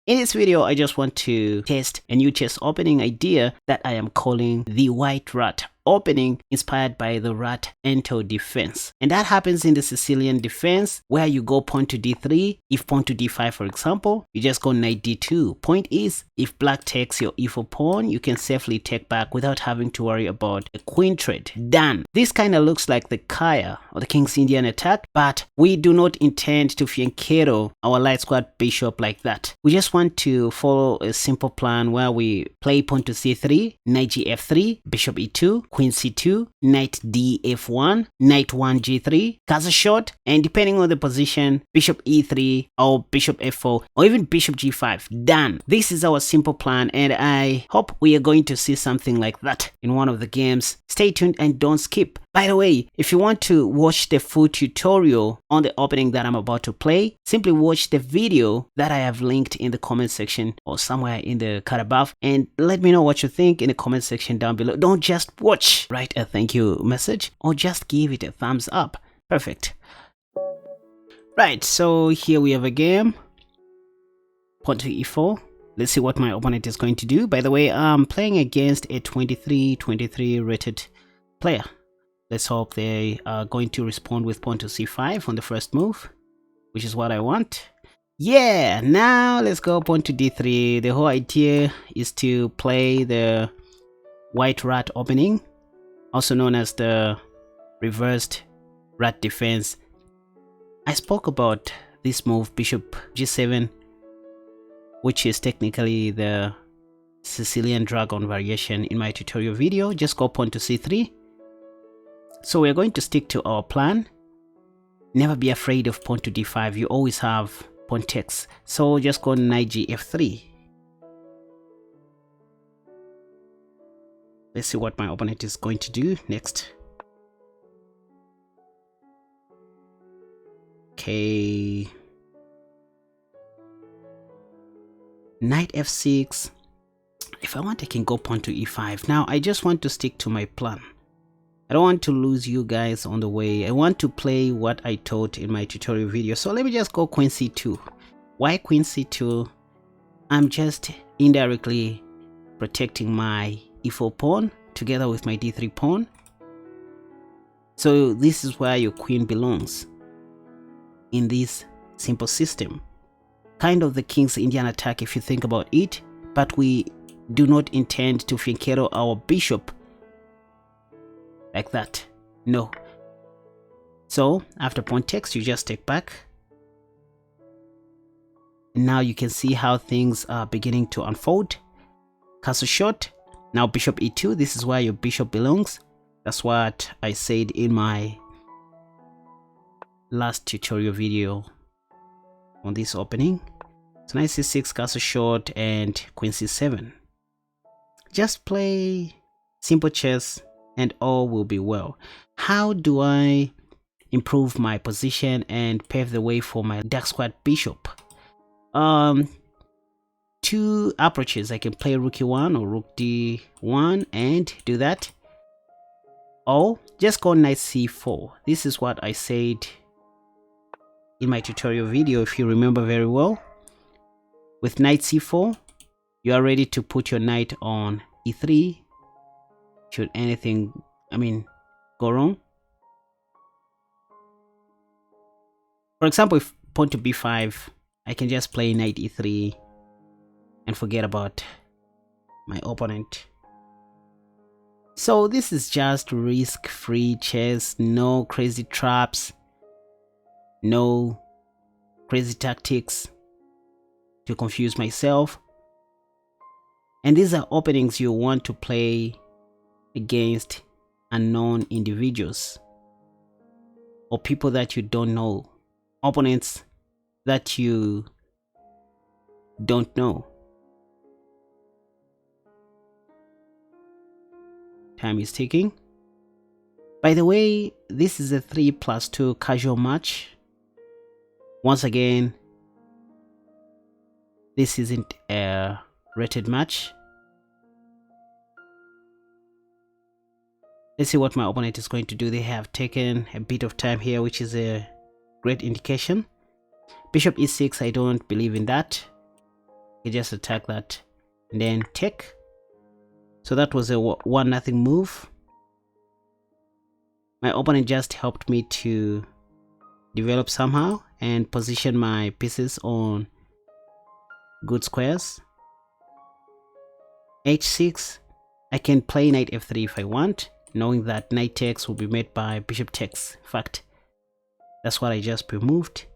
In this video, I just want to test a new chess opening idea that I am calling the white rat opening, inspired by the rat ento defense. And that happens in the Sicilian defense, where you go pawn to d3. If pawn to d5, for example, you just go knight d2. Point is, if black takes your e4 pawn, you can safely take back without having to worry about a queen trade. Done. This kind of looks like the Kaya or the King's Indian attack, but we do not intend to fianchetto our light squad bishop like that. We just want to follow a simple plan where we play pawn to c3, knight gf3, bishop e2, queen c2, knight df1, knight 1 g3, castle shot, and depending on the position, bishop e3 or bishop f4 or even bishop g5. Done. This is our simple plan, and I hope we are going to see something like that in one of the games. Stay tuned and don't skip. By the way, if you want to watch the full tutorial on the opening that I'm about to play, simply watch the video that I have linked in the comment section or somewhere in the card above, and let me know what you think in the comment section down below. Don't just watch, write a thank you message or just give it a thumbs up. Perfect. Right, so here we have a game. Pawn to e4. Let's see what my opponent is going to do. By the way, I'm playing against a 23 rated player. Let's hope they are going to respond with pawn to c5 on the first move, which is what I want. Yeah, now let's go pawn to d3. The whole idea is to play the white rat opening, also known as the reversed rat defense. I spoke about this move, bishop g7, which is technically the Sicilian dragon variation, in my tutorial video. Just go pawn to c3. So we're going to stick to our plan. Never be afraid of pawn to d5. You always have pawn takes. So just go knight gf3. Let's see what my opponent is going to do next. Okay. Knight f6. If I want, I can go pawn to e5. Now, I just want to stick to my plan. I don't want to lose you guys on the way. I want to play what I taught in my tutorial video. So let me just go queen c2. Why queen c2? I'm just indirectly protecting my e4 pawn together with my d3 pawn. So this is where your queen belongs in this simple system. Kind of the King's Indian attack if you think about it, but we do not intend to fianchetto our bishop like that. No. So after pawn takes, you just take back. Now you can see how things are beginning to unfold. Castle shot. Now bishop e2. This is where your bishop belongs. That's what I said in my last tutorial video on this opening. So knight c6, castle shot, and queen c7. Just play simple chess and all will be well. How do I improve my position and pave the way for my dark squad bishop? Two approaches. I can play rook e1 or rook d1 and do that. Or just go knight c4. This is what I said in my tutorial video, if you remember very well. With knight c4, you are ready to put your knight on e3 should anything, go wrong. For example, if pawn to b5, I can just play knight e3 and forget about my opponent. So this is just risk-free chess, no crazy traps, no crazy tactics to confuse myself. And these are openings you want to play against unknown individuals or people that you don't know, opponents that you don't know. Time is ticking. By the way, this is a 3+2 casual match. Once again, this isn't a rated match. Let's see what my opponent is going to do. They have taken a bit of time here, which is a great indication. Bishop e6, I don't believe in that. You just attack that and then take. So that was a 1-0 move. My opponent just helped me to develop somehow and position my pieces on good squares. h6. I can play knight f3 if I want, knowing that knight takes will be made by bishop takes. In fact, that's what I just removed.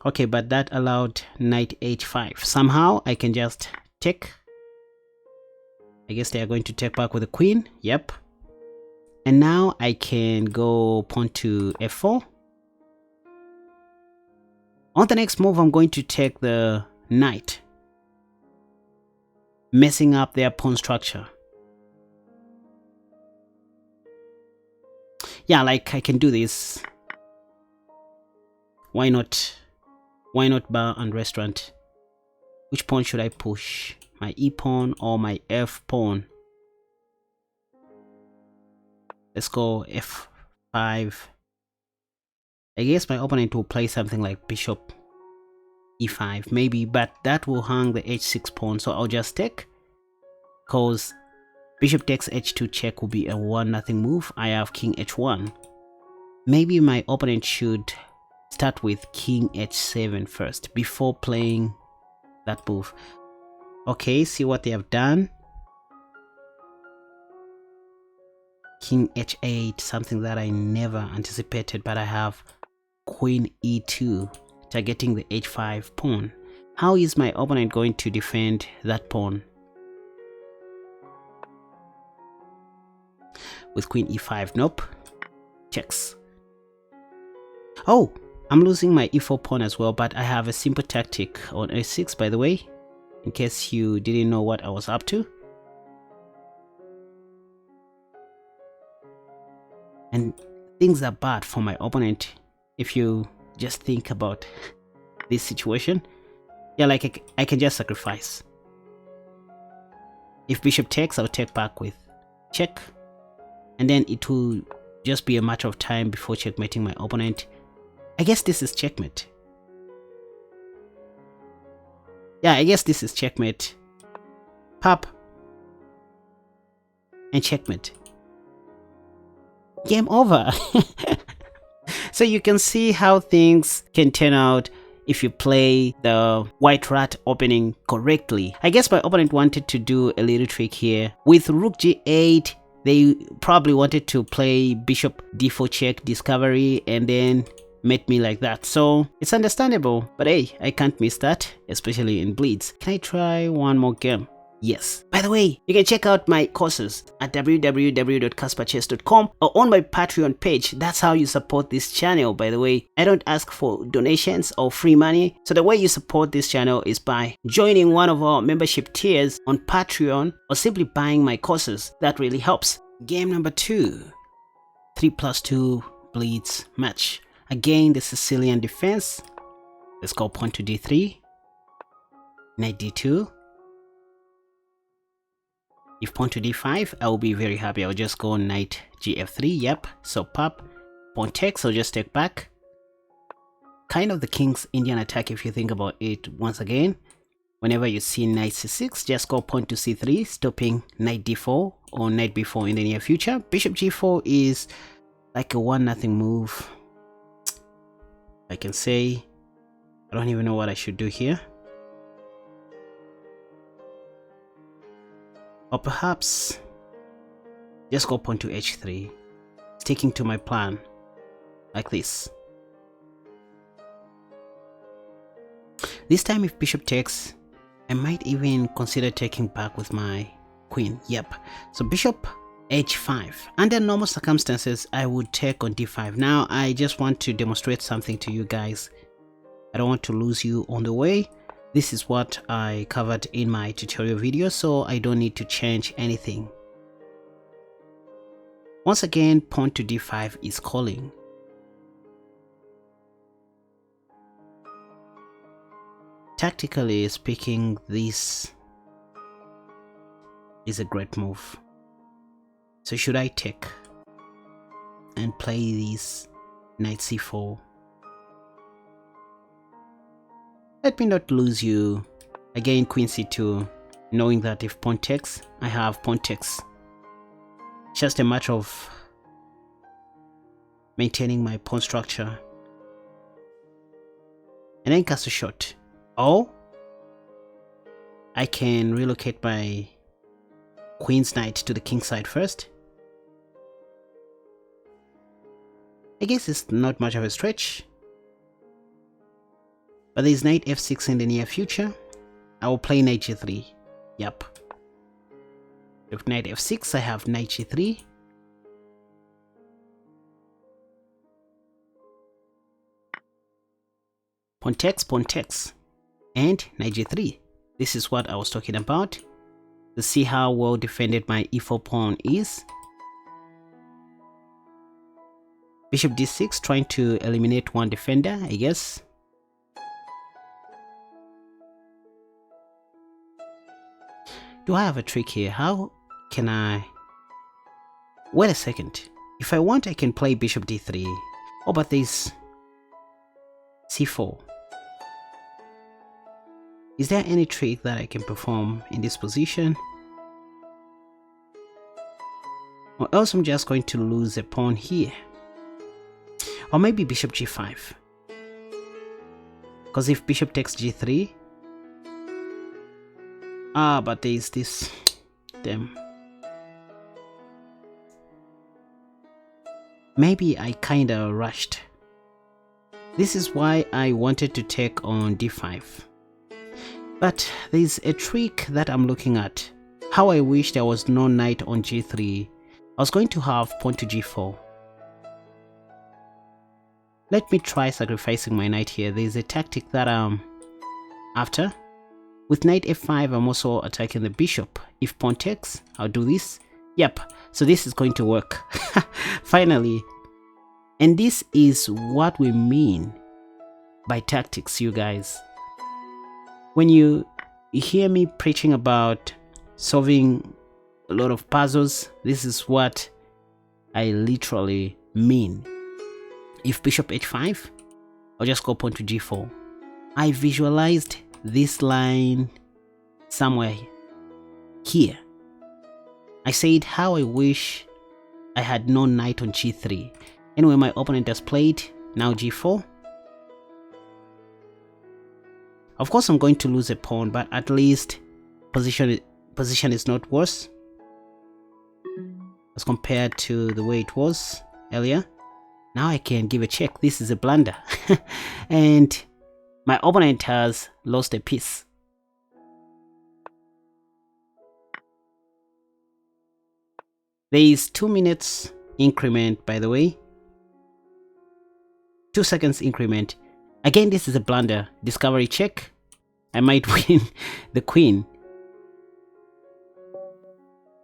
Okay, but that allowed knight h5. Somehow I can just take. I guess they are going to take back with the queen. Yep. And now I can go pawn to f4. On the next move, I'm going to take the knight, messing up their pawn structure. Yeah, like I can do this. Why not? Why not bar and restaurant? Which pawn should I push? My e pawn or my f pawn? Let's go f5. I guess my opponent will play something like bishop e5 maybe, but that will hang the h6 pawn, so I'll just take, because bishop takes h2 check will be a 1-0 move. I have king h1. Maybe my opponent should start with king h7 first before playing that move. Okay, see what they have done. King h8, something that I never anticipated, but I have queen e2 targeting the h5 pawn. How is my opponent going to defend that pawn? With queen e5, nope. Checks. Oh, I'm losing my e4 pawn as well, but I have a simple tactic on a6, by the way, in case you didn't know what I was up to. And things are bad for my opponent if you just think about this situation. Yeah, like I can just sacrifice. If bishop takes, I'll take back with check, and then it will just be a matter of time before checkmating my opponent. I guess this is checkmate. Yeah, I guess this is checkmate. Pop. And checkmate. Game over. So you can see how things can turn out if you play the white rat opening correctly. I guess my opponent wanted to do a little trick here. With rook g8, they probably wanted to play bishop d4 check discovery and then met me like that. So it's understandable, but hey, I can't miss that, especially in bleeds. Can I try one more game? Yes. By the way, you can check out my courses at www.KaspaChess.com or on my Patreon page. That's how you support this channel, by the way. I don't ask for donations or free money. So the way you support this channel is by joining one of our membership tiers on Patreon or simply buying my courses. That really helps. Game number 2. 3+2 bleeds match. Again, the Sicilian defense. Let's go pawn to d3. Knight d2. If pawn to d5, I will be very happy. I'll just go knight gf3. Yep. So pop. Pawn takes, I'll just take back. Kind of the king's Indian attack if you think about it once again. Whenever you see knight c6, just go pawn to c3, stopping knight d4 or knight b4 in the near future. Bishop g4 is like a 1-0 move. I can say, I don't even know what I should do here. Or perhaps just go pawn to h3, sticking to my plan like this. This time if bishop takes, I might even consider taking back with my queen. Yep. So bishop h5. Under normal circumstances, I would take on d5. Now I just want to demonstrate something to you guys. I don't want to lose you on the way. This is what I covered in my tutorial video, so I don't need to change anything. Once again, pawn to d5 is calling. Tactically speaking, this is a great move. So should I take and play this knight c4? Let me not lose you Again, queen c2, knowing that if pawn takes, I have pawn takes. Just a matter of maintaining my pawn structure. And then castle shot. Oh, I can relocate my queen's knight to the king side first. I guess it's not much of a stretch. But there's knight f6 in the near future. I will play knight g3. Yep. With knight f6, I have knight g3. Pawn takes, and knight g3. This is what I was talking about. To see how well defended my e4 pawn is. Bishop d6, trying to eliminate one defender, I guess. Do I have a trick here? How can I... Wait a second. If I want, I can play bishop d3. Oh, but there's c4. Is there any trick that I can perform in this position? Or else I'm just going to lose a pawn here. Or maybe bishop g5. Because if bishop takes g3... Ah, but there's this... Damn. Maybe I kinda rushed. This is why I wanted to take on d5. But there's a trick that I'm looking at. How I wish there was no knight on g3. I was going to have pawn to g4. Let me try sacrificing my knight here. There's a tactic that I'm after. With knight f5, I'm also attacking the bishop. If pawn takes, I'll do this. Yep, so this is going to work. Finally. And this is what we mean by tactics, you guys. When you hear me preaching about solving a lot of puzzles, this is what I literally mean. If bishop h5, I'll just go pawn to g4. I visualized this line somewhere here. I said how I wish I had no knight on g3. Anyway, my opponent has played now g4. Of course, I'm going to lose a pawn, but at least position is not worse as compared to the way it was earlier. Now I can give a check. This is a blunder. And my opponent has lost a piece. There is 2 minutes increment, by the way. 2 seconds increment. Again, this is a blunder. Discovery check. I might win the queen.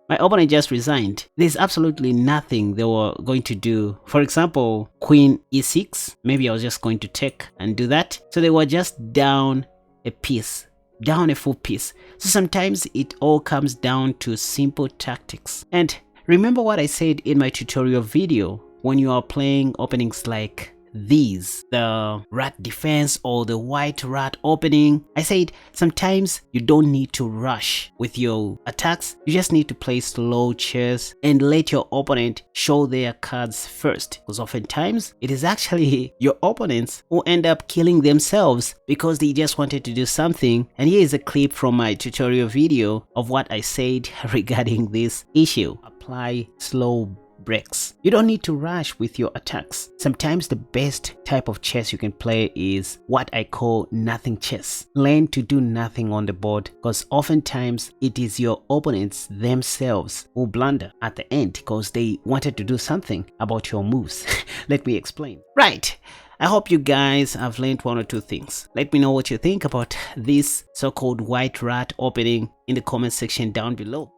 My opponent just resigned. There's absolutely nothing they were going to do. For example, queen e6. Maybe I was just going to take and do that. So they were just down a piece. Down a full piece. So sometimes it all comes down to simple tactics. And remember what I said in my tutorial video. When you are playing openings like these, the rat defense or the white rat opening, I said sometimes you don't need to rush with your attacks. You just need to play slow chess and let your opponent show their cards first, because oftentimes it is actually your opponents who end up killing themselves because they just wanted to do something. And here is a clip from my tutorial video of what I said regarding this issue. Apply slow breaks. You don't need to rush with your attacks. Sometimes the best type of chess you can play is what I call nothing chess. Learn to do nothing on the board, because oftentimes it is your opponents themselves who blunder at the end because they wanted to do something about your moves. Let me explain. Right. I hope you guys have learned 1 or 2 things. Let me know what you think about this so-called white rat opening in the comment section down below.